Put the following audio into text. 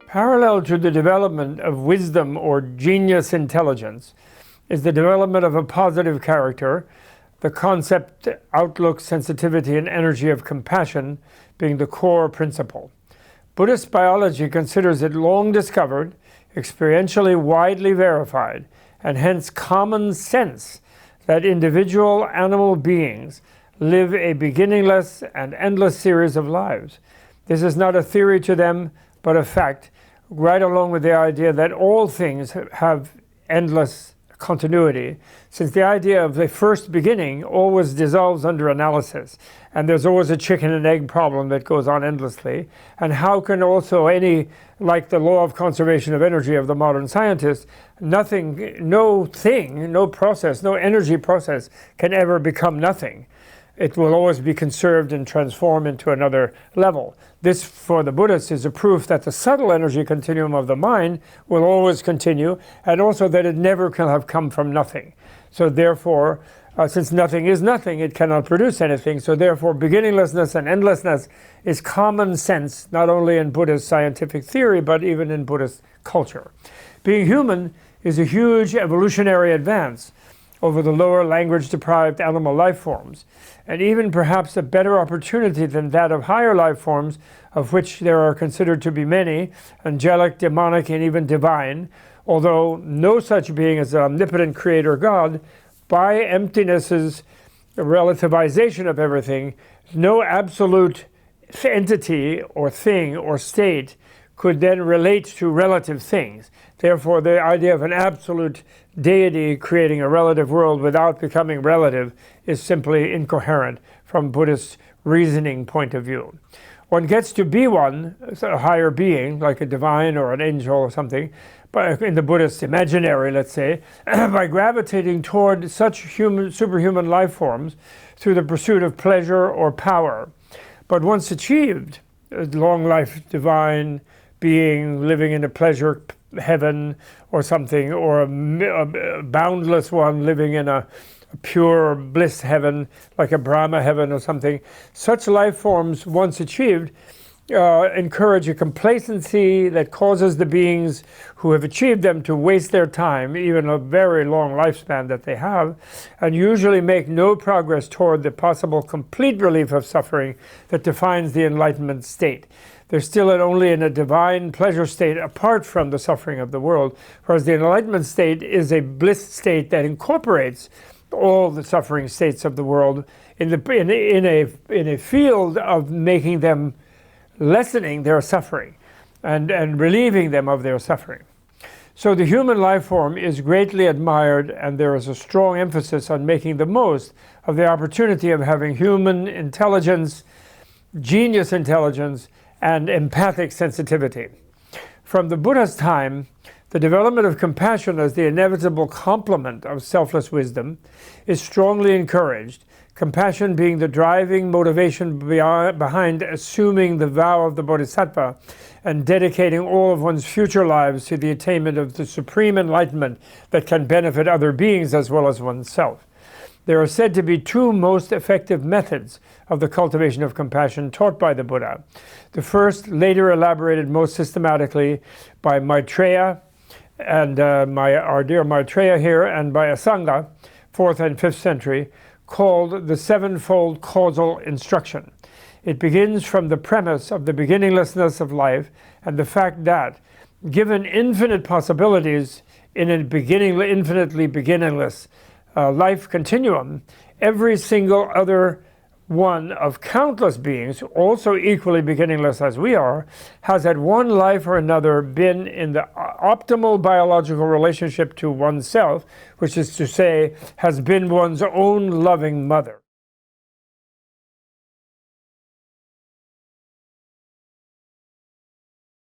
Parallel to the development of wisdom or genius intelligence is the development of a positive character, the concept, outlook, sensitivity, and energy of compassion being the core principle. Buddhist biology considers it long discovered, experientially widely verified, and hence common sense that individual animal beings live a beginningless and endless series of lives. This is not a theory to them, but a fact, right along with the idea that all things have endless continuity, since the idea of the first beginning always dissolves under analysis, and there's always a chicken and egg problem that goes on endlessly. And how can also any, like the law of conservation of energy of the modern scientist, nothing, no thing, no process, no energy process can ever become nothing. It will always be conserved and transformed into another level. This, for the Buddhists, is a proof that the subtle energy continuum of the mind will always continue, and also that it never can have come from nothing. So therefore, since nothing is nothing, it cannot produce anything. So therefore, beginninglessness and endlessness is common sense, not only in Buddhist scientific theory, but even in Buddhist culture. Being human is a huge evolutionary advance over the lower language-deprived animal life forms, and even perhaps a better opportunity than that of higher life forms, of which there are considered to be many, angelic, demonic, and even divine, although no such being as an omnipotent creator God. By emptiness's relativization of everything, no absolute entity or thing or state could then relate to relative things. Therefore, the idea of an absolute deity creating a relative world without becoming relative is simply incoherent from Buddhist reasoning point of view. One gets to be one, a higher being, like a divine or an angel or something, but in the Buddhist imaginary, let's say, by gravitating toward such superhuman life forms through the pursuit of pleasure or power. But once achieved, a long life divine being living in a pleasure heaven or something, or a boundless one living in a pure bliss heaven, like a Brahma heaven or something. Such life forms, once achieved, encourage a complacency that causes the beings who have achieved them to waste their time, even a very long lifespan that they have, and usually make no progress toward the possible complete relief of suffering that defines the enlightenment state. They're still only in a divine pleasure state apart from the suffering of the world, whereas the enlightenment state is a bliss state that incorporates all the suffering states of the world in a field of making them, lessening their suffering and relieving them of their suffering. So the human life form is greatly admired, and there is a strong emphasis on making the most of the opportunity of having human intelligence, genius intelligence, and empathic sensitivity. From the Buddha's time, the development of compassion as the inevitable complement of selfless wisdom is strongly encouraged, compassion being the driving motivation behind assuming the vow of the Bodhisattva and dedicating all of one's future lives to the attainment of the supreme enlightenment that can benefit other beings as well as oneself. There are said to be two most effective methods of the cultivation of compassion taught by the Buddha. The first, later elaborated most systematically by Maitreya, and our dear Maitreya here, and by Asanga, 4th and 5th century, called the sevenfold causal instruction. It begins from the premise of the beginninglessness of life and the fact that, given infinite possibilities in a infinitely beginningless life continuum, every single other one of countless beings, also equally beginningless as we are, has at one life or another been in the optimal biological relationship to oneself, which is to say, has been one's own loving mother.